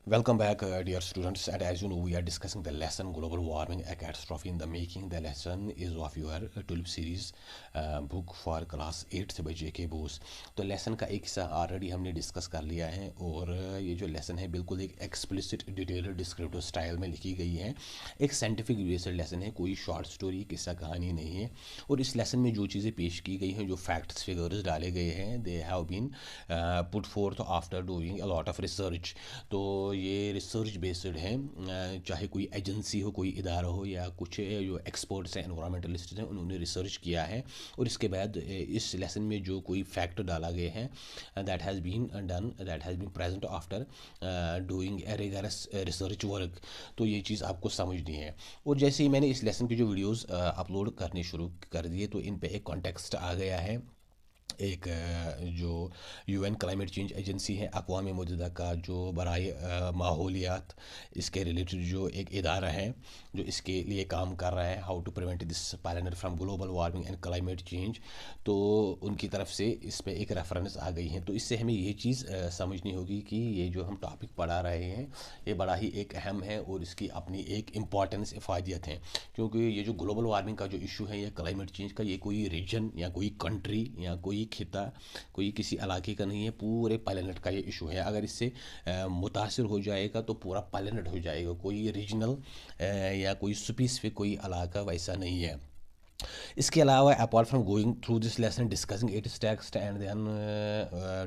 Welcome back, dear students. And as you know, we are discussing the lesson Global Warming, a Catastrophe in the Making. The lesson is of your TULIP series book for class 8 से by J.K. Bose. तो lesson का एक हिस्सा already हमने discuss कर लिया है और ये जो लेसन है बिल्कुल एक एक्सप्लिसिट डिटेल्ड डिस्क्रिप्टिव स्टाइल में लिखी गई है। एक साइंटिफिक बेस्ड लेसन है, कोई शॉर्ट स्टोरी किस्सा कहानी नहीं है। और इस लेसन में जो चीज़ें पेश की गई हैं, जो फैक्ट्स फिगर्स डाले गए हैं, they have been put forth after doing a lot of research. तो ये रिसर्च बेस्ड है, चाहे कोई एजेंसी हो, कोई इदारा हो या कुछ जो एक्सपर्ट्स हैं, एनवायरमेंटलिस्ट हैं, उन्होंने रिसर्च किया है। और इसके बाद इस लेसन में जो कोई फैक्ट डाला गया है, that has been done, that has been present after doing a rigorous research work. तो ये चीज़ आपको समझनी है। और जैसे ही मैंने इस लेसन की जो वीडियोज़ अपलोड करने शुरू कर दिए तो इन पे एक कॉन्टेक्स्ट आ गया है। एक जो यूएन क्लाइमेट चेंज एजेंसी है, अक़वाम मुत्तहिदा का जो बराए माहौलियात इसके रिलेटेड जो एक इदारा है जो इसके लिए काम कर रहा है, how to prevent this planet from global warming and climate change, तो उनकी तरफ से इस पे एक रेफरेंस आ गई है। तो इससे हमें ये चीज़ समझनी होगी कि ये जो हम टॉपिक पढ़ा रहे हैं ये बड़ा ही एक अहम है और इसकी अपनी एक इम्पॉर्टेंस इफ़ादियत है। क्योंकि ये जो ग्लोबल वार्मिंग का जो इशू है या क्लाइमेट चेंज का, ये कोई रीजन या कोई कंट्री या कोई खिता, कोई किसी इलाके का नहीं है, पूरे प्लैनेट का ये इशू है। अगर इससे मुतासिर हो जाएगा तो पूरा प्लैनेट हो जाएगा, कोई रीजनल या कोई स्पेसिफिक कोई इलाका वैसा नहीं है। इसके अलावा apart from going through this lesson, discussing its text and then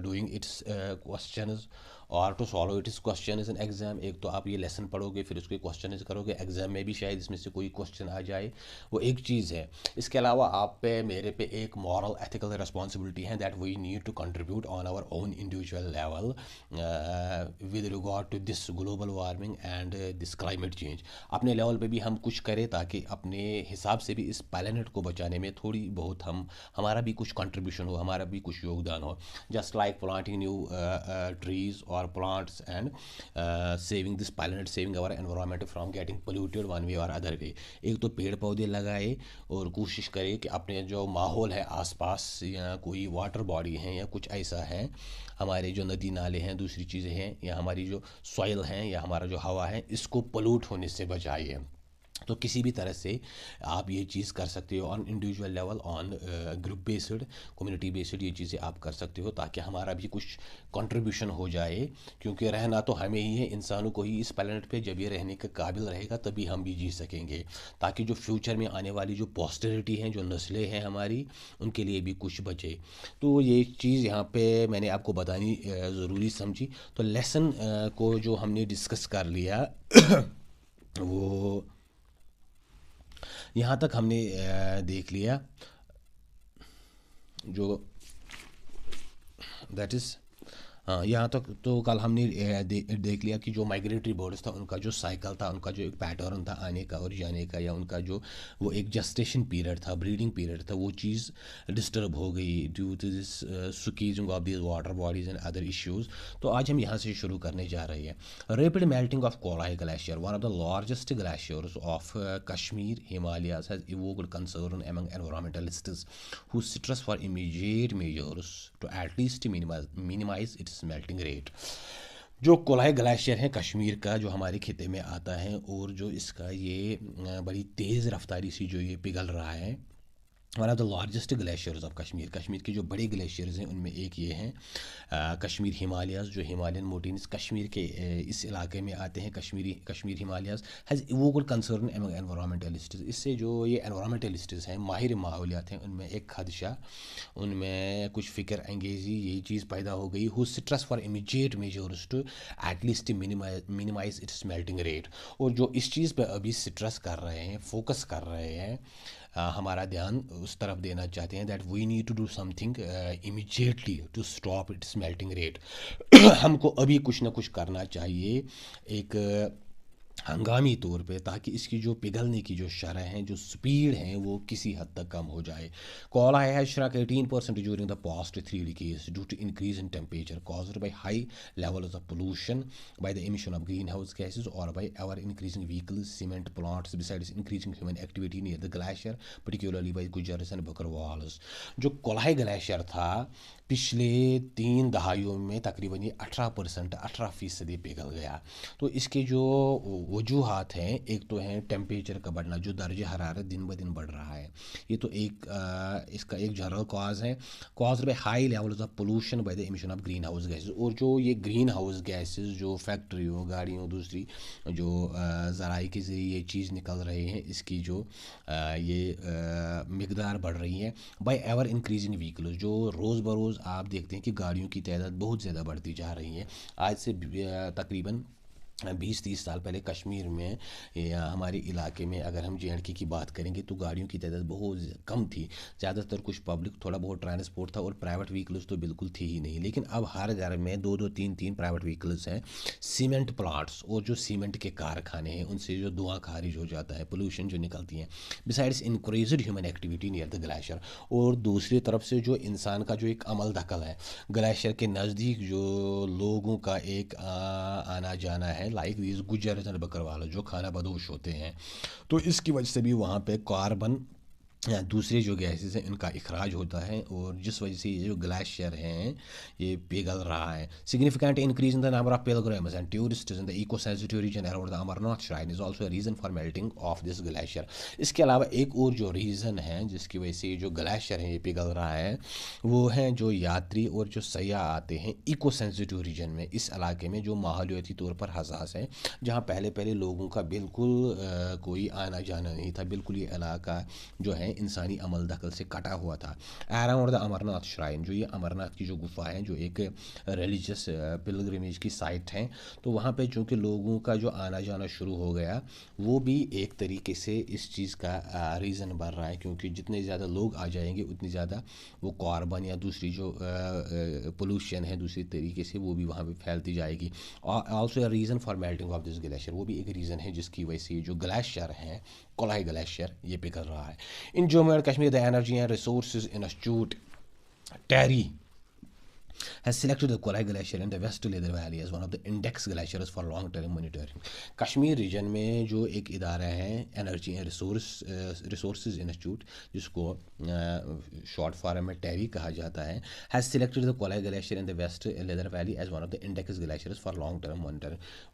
doing its questions और to solve its question in exam, एक तो आप ये लेसन पढ़ोगे फिर उसके क्वेश्चन करोगे, एग्जाम में भी शायद इसमें से कोई क्वेश्चन आ जाए, वो एक चीज़ है। इसके अलावा आप पे मेरे पे एक मॉरल एथिकल रिस्पॉन्सिबिलिटी है that we need to contribute on our own individual level with regard to this global warming and this climate change. अपने लेवल पे भी हम कुछ करें ताकि अपने हिसाब से भी इस प्लैनेट को बचाने में थोड़ी बहुत हमारा भी कुछ कंट्रीब्यूशन हो, हमारा भी कुछ योगदान हो। Just like planting new trees और plants and saving this planet, saving our environment from getting polluted one way और अदर वे। एक तो पेड़ पौधे लगाए और कोशिश करें कि अपने जो माहौल है आसपास या कोई वाटर बॉडी है या कुछ ऐसा है, हमारे जो नदी नाले हैं, दूसरी चीज़ें हैं, या हमारी जो सॉइल हैं या हमारा जो हवा है, इसको पोल्यूट होने से बचाइए। तो किसी भी तरह से आप ये चीज़ कर सकते हो, on individual level, on group based, community based, ये चीज़ें आप कर सकते हो ताकि हमारा भी कुछ कंट्रीब्यूशन हो जाए। क्योंकि रहना तो हमें ही है, इंसानों को ही इस प्लेनेट पे, जब ये रहने के काबिल रहेगा तभी हम भी जी सकेंगे, ताकि जो फ्यूचर में आने वाली जो पोस्टेरिटी हैं, जो नस्लें हैं हमारी, उनके लिए भी कुछ बचे। तो ये चीज़ यहाँ पे मैंने आपको बतानी ज़रूरी समझी। तो लेसन को जो हमने डिस्कस कर लिया वो यहाँ तक हमने देख लिया, जो दैट इज़, हाँ यहाँ तक तो कल हमने देख लिया कि जो माइग्रेटरी बर्ड्स था उनका जो साइकिल था, उनका जो एक पैटर्न था आने का और जाने का, या उनका जो वो एक जस्टेशन पीरियड था, ब्रीडिंग पीरियड था, वो चीज़ डिस्टर्ब हो गई due to this squeezing of this water bodies and other issues. तो आज हम यहाँ से शुरू करने जा रहे हैं। Rapid melting of Kolahoi glacier, one of the largest glaciers of Kashmir Himalayas, has evoked concern among environmentalists who stress for immediate measures to at least minimize its melting rate। जो कोलाई ग्लेशियर है कश्मीर का, जो हमारे खिते में आता है और जो इसका ये बड़ी तेज़ रफ्तारी से जो ये पिघल रहा है, one of the largest glaciers of Kashmir, Kashmir के जो बड़े ग्लेशियर्स हैं उनमें एक ये हैं कश्मीर हिमालयाज, जो हिमालयन मोटेन्स कश्मीर के इस इलाके में आते हैं, Kashmir Himalayas, has evoked concern among environmentalists. इससे जो ये एनवायरमेंटलिस्ट्स हैं, माहिर माहौलियात हैं, उनमें एक खदशा, उनमें कुछ फ़िक्र अंगेज़ी, यही चीज़ पैदा हो गई, who stress for immediate measures to at least minimize its melting rate. और जो इस चीज़ पर अभी स्ट्रेस कर रहे हैं, फोकस कर रहे हैं, हमारा ध्यान उस तरफ देना चाहते हैं, that we need to do something immediately to stop its melting rate. हमको अभी कुछ ना कुछ करना चाहिए। एक हंगामी तौर पे, ताकि इसकी जो पिघलने की जो शरह है, जो स्पीड है, वो किसी हद तक कम हो जाए। Coli has shrunk 18% during the past 3 decades due to increase in temperature caused by high levels of pollution, by the emission of greenhouse gases, or by ever increasing vehicles, cement plants, besides increasing human activity near the glacier, particularly by Gujars and Bhakra walls। जो coli glacier था, पिछले 3 दहाइयों में तकरीबन ये 18%, 18% पिघल गया। तो इसके जो वजूहात हैं, एक तो है टेम्परेचर का बढ़ना, जो दर्ज हरारत दिन ब दिन बढ़ रहा है, ये तो एक इसका एक जनरल कॉज है। Cause by high levels of pollution by the emission of green house gases. और जो ये ग्रीन हाउस गैसेज जो फैक्ट्रियों, गाड़ियों, दूसरी जो ज़राई के ज़रिए ये चीज़ निकल रहे हैं, इसकी जो ये मकदार बढ़ रही है। बाय एवर इंक्रीजिंग व्हीकल्स, जो रोज़ बरोज़ आप देखते हैं कि गाड़ियों की तादाद बहुत ज़्यादा बढ़ती जा रही है। आज से तकरीबन 20-30 साल पहले कश्मीर में या हमारे इलाके में अगर हम JNK की बात करेंगे तो गाड़ियों की तादाद बहुत कम थी। ज़्यादातर कुछ पब्लिक, थोड़ा बहुत ट्रांसपोर्ट था, और प्राइवेट व्हीकल्स तो बिल्कुल थी ही नहीं। लेकिन अब हर घर में 2-2, 3-3 प्राइवेट व्हीकल्स हैं। सीमेंट प्लांट्स और जो सीमेंट के कारखाने हैं, उनसे जो धुआं खारिज हो जाता है, पोल्यूशन जो निकलती है। Besides increased human activity near the glacier. और दूसरी तरफ से जो इंसान का जो एक अमल दखल है, ग्लेशियर के नज़दीक जो लोगों का एक आना जाना है, लाइक दीज गुजर एंड बकरवाल, जो खाना बदोश होते हैं, तो इसकी वजह से भी वहाँ पे कार्बन या दूसरे जो गैसेस हैं इनका इखराज होता है, और जिस वजह से ये जो ग्लेशियर हैं ये पिघल रहा है। Significant increase in the number of pilgrims and tourists in the eco sensitive region around the Amarnath shrine is also a reason for melting of this glacier. इसके अलावा एक और जो रीज़न है जिसकी वजह से ये जो ग्लेशियर है ये पिघल रहा है, वो हैं जो यात्री और जो सयाह आते हैं इको सेंसिटिव रीजन में, इस इलाके में जो माहौलियाती तौर पर हसास है, जहाँ पहले पहले लोगों का बिल्कुल कोई आना जाना नहीं था, बिल्कुल ये इलाका जो है इंसानी अमल दखल से कटा हुआ था। अराउंड द अमरनाथ श्राइन, जो ये अमरनाथ की जो गुफा है, जो एक रिलीजियस पिलग्रिमेज की साइट है, तो वहाँ पे चूँकि लोगों का जो आना जाना शुरू हो गया, वो भी एक तरीके से इस चीज़ का रीज़न बन रहा है, क्योंकि जितने ज़्यादा लोग आ जाएंगे उतनी ज़्यादा वो कार्बन या दूसरी जो पोल्यूशन है दूसरी तरीके से वो भी वहाँ पे फैलती जाएगी। Also a reason for melting of this glacier, वो भी एक रीज़न है जिसकी वजह से जो ग्लेशियर है, कोलाई ग्लेशियर, ये पिघल रहा है। In Jammu and Kashmir, the Energy and Resources Institute, TERI, has selected the Kolai Glacier in the West Leather Valley as one of the index glaciers for long term monitoring। Kashmir region में जो एक इदारा है energy and resources institute, जिसको short form में TERI कहा जाता है, has selected the Kolahoi glacier in the west Lidder valley as one of the index glaciers for long term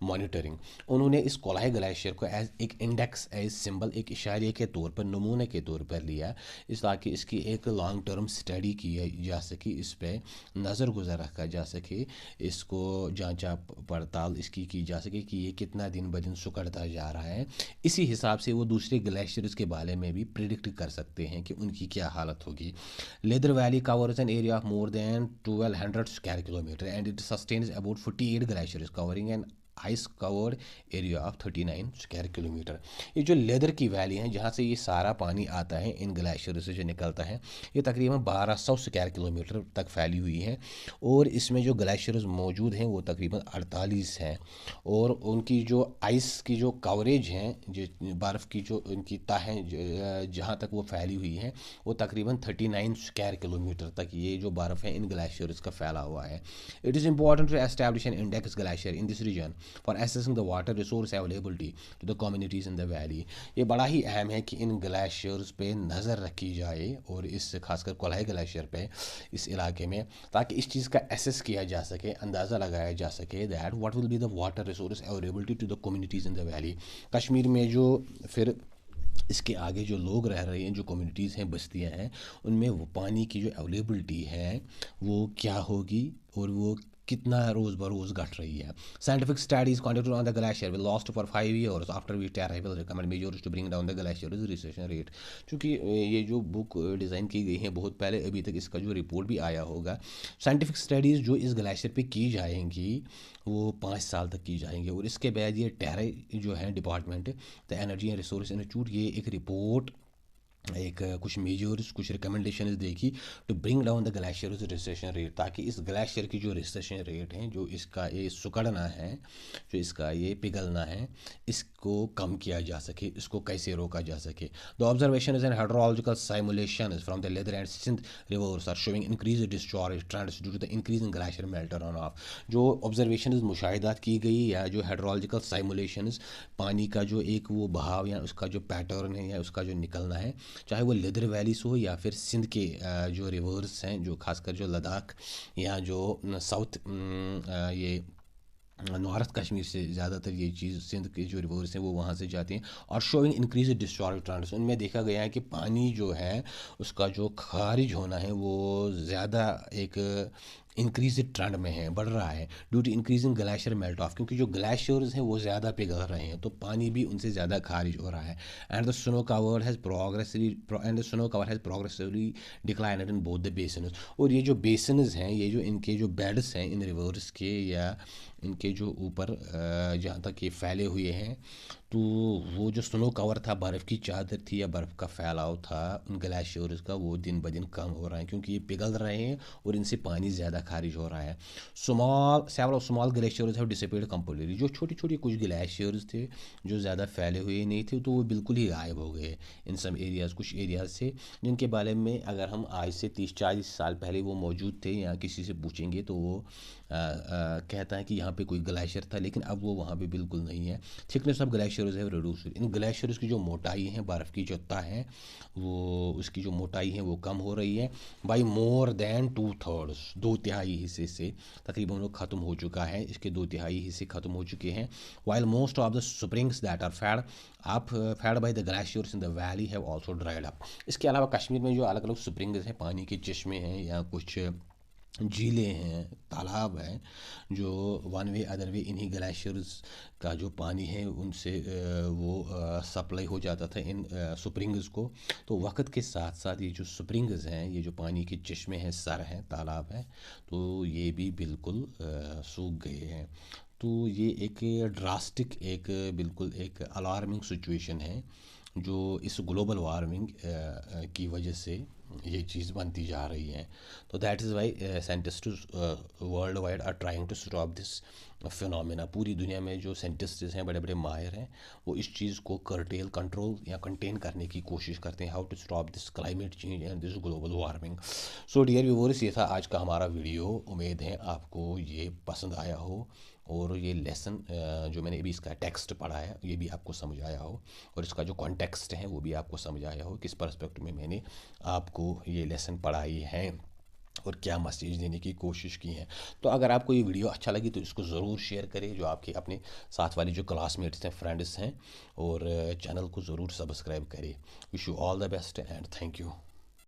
monitoring. उन्होंने इस कोलाई ग्लेशियर को एज एक इंडेक्स, एज सिंबल, एक इशारे के तौर पर, नमूने के तौर पर लिया, इस ताकि इसकी एक लॉन्ग टर्म स्टडी की जा सके, इस पर नज़र गुजर रखा जा सके, इसको जांचा पड़ताल इसकी की जा सके कि ये कितना दिन ब दिन सुकड़ता जा रहा है। इसी हिसाब से वो दूसरे ग्लेशियर्स के बारे में भी प्रिडिक्ट कर सकते हैं कि उनकी क्या हालत होगी। Leather valley covers an area of more than 1200 square kilometre and it sustains about 48 glaciers covering an ice covered area of 39 square kilometre. ये जो लेदर की वैली है, जहाँ से ये सारा पानी आता है, इन ग्लेशियर से जो निकलता है, ये तकरीबन 1200 स्क्वायर किलोमीटर तक फैली हुई है, और इसमें जो ग्लेशियर्स मौजूद हैं वो तकरीबन 48 हैं, और उनकी जो आइस की जो कवरेज हैं, जो बर्फ़ की जो उनकी तहें जहाँ तक वो फैली हुई है, वो तकरीबन 39 स्क्वायर किलोमीटर तक ये जो बर्फ़ है इन ग्लेशियर्स का फैला हुआ है। It is important to establish an index glacier in this region for assessing the water resource availability to the communities in the valley. ये बड़ा ही अहम है कि इन ग्लेशियर्स पे नज़र रखी जाए, और इस खासकर कोलाई ग्लेशियर पे, इस इलाके में, ताकि इस चीज़ का एसेस किया जा सके, अंदाज़ा लगाया जा सके that what will be the water resource availability to the communities in the valley. Kashmir में जो फिर इसके आगे जो लोग रह रहे हैं, जो कम्युनिटीज़ हैं, बस्तियां हैं, उनमें वो पानी की जो अवेलेबिलिटी है वो क्या होगी, और वो कितना रोज़ बरोज़ घट रही है। Scientific studies conducted on the glacier will last for 5 years after we there will recommend measures to bring down the glacier recession rate. क्योंकि ये जो बुक डिज़ाइन की गई है बहुत पहले, अभी तक इसका जो रिपोर्ट भी आया होगा, साइंटिफिक स्टडीज़ जो इस ग्लेशियर पे की जाएंगी वो 5 साल तक की जाएंगी, और इसके बाद ये टेरे जो है department, the energy and resource institute, ये एक रिपोर्ट कुछ मेजर्स कुछ रिकमेंडेशंस देखी to bring down the glaciers recession rate, ताकि इस ग्लेशियर की जो रिसेशन रेट है, जो इसका ये सुकड़ना है, जो इसका ये पिघलना है, इसको कम किया जा सके, इसको कैसे रोका जा सके। The observation and hydrological simulation from the Lidder and Sindh rivers are showing increase discharge trends due to the increase in glacier melt run off. जो ऑब्जर्वेशन मुशाहिदात की गई या जो हाइड्रोलॉजिकल साइमुलेशन, पानी का जो एक वो बहाव या उसका जो पैटर्न है या उसका जो निकलना है, चाहे वो लेदर वैलीस हो या फिर सिंध के जो रिवर्स हैं, जो खासकर जो लद्दाख या जो साउथ ये नॉर्थ कश्मीर से ज़्यादातर ये चीज़ सिंध के जो रिवर्स हैं वो वहाँ से जाती हैं, और शोइंग इंक्रीज डिस्चार्ज ट्रांस, उनमें देखा गया है कि पानी जो है उसका जो खारिज होना है वो ज़्यादा एक इंक्रीज ट्रेंड में है, बढ़ रहा है, due to increasing glacier melt off, क्योंकि जो ग्लेशियर्स हैं वो ज़्यादा पिघल रहे हैं तो पानी भी उनसे ज़्यादा खारिज हो रहा है। And the snow cover has progressively declined in both the basins. और ये जो बेसिन्स हैं, ये जो इनके जो बेड्स हैं इन रिवर्स के या इनके जो ऊपर जहाँ तक ये फैले हुए हैं, तो वो जो स्नो कवर था, बर्फ़ की चादर थी या बर्फ़ का फैलाव था उन ग्लेशियर्स का, वो दिन ब दिन कम हो रहा है क्योंकि ये पिघल रहे हैं और इनसे पानी ज़्यादा खारिज हो रहा है। Several small glaciers have disappeared completely. जो छोटे छोटे कुछ ग्लेशियर्स थे जो ज़्यादा फैले हुए नहीं थे, तो वो बिल्कुल ही गायब हो गए इन सब एरियाज़, कुछ एरियाज़ से, जिनके बारे में अगर हम आज से 30-40 साल पहले वो मौजूद थे या किसी से पूछेंगे तो वो कहता है कि यहाँ पे कोई ग्लेशियर था, लेकिन अब वो वहाँ पे बिल्कुल नहीं है। थिकनेस ऑफ ग्लेशियर्स है रिड्यूस। इन ग्लेशियर्स की जो मोटाई है, बर्फ़ की जो तह है, वो उसकी जो मोटाई है वो कम हो रही है बाई मोर देन 2/3, 2/3 हिस्से से तकरीबन वो ख़त्म हो चुका है, इसके 2/3 हिस्से ख़त्म हो चुके हैं। While most of the springs that are fed by the glaciers in the valley have also dried up. इसके अलावा कश्मीर में जो अलग अलग स्प्रिंग्स हैं, पानी के चश्मे हैं या कुछ झीलें हैं, तालाब हैं, जो वन वे अदर वे इन्हीं ग्लेशियर्स का जो पानी है उनसे वो सप्लाई हो जाता था इन स्प्रिंग्स को। तो वक्त के साथ साथ ये जो स्प्रिंग्स हैं, ये जो पानी के चश्मे हैं, सर हैं, तालाब हैं, तो ये भी बिल्कुल सूख गए हैं। तो ये एक ड्रास्टिक, एक बिल्कुल एक अलार्मिंग सिचुएशन है जो इस ग्लोबल वार्मिंग की वजह से ये चीज़ बनती जा रही है। तो that is why scientist world wide are trying to stop this phenomena. पूरी दुनिया में जो साइंटिस्ट हैं, बड़े बड़े माहिर हैं, वो इस चीज़ को कर्टेल, कंट्रोल या कंटेन करने की कोशिश करते हैं, how to stop this climate change and this global warming. So dear viewers, ये था आज का हमारा वीडियो। उम्मीद है आपको ये पसंद आया हो और ये लेसन जो मैंने अभी इसका टेक्स्ट पढ़ा है ये भी आपको समझ आया हो, और इसका जो कॉन्टेक्स्ट है वो भी आपको समझ आया हो, किस पर्सपेक्टिव में मैंने आपको ये लेसन पढ़ाई है और क्या मैसेज देने की कोशिश की है। तो अगर आपको ये वीडियो अच्छा लगी तो इसको ज़रूर शेयर करें, जो आपके अपने साथ वाले जो क्लासमेट्स हैं, फ्रेंड्स हैं, और चैनल को ज़रूर सब्सक्राइब करें। Wish you all the best and thank you.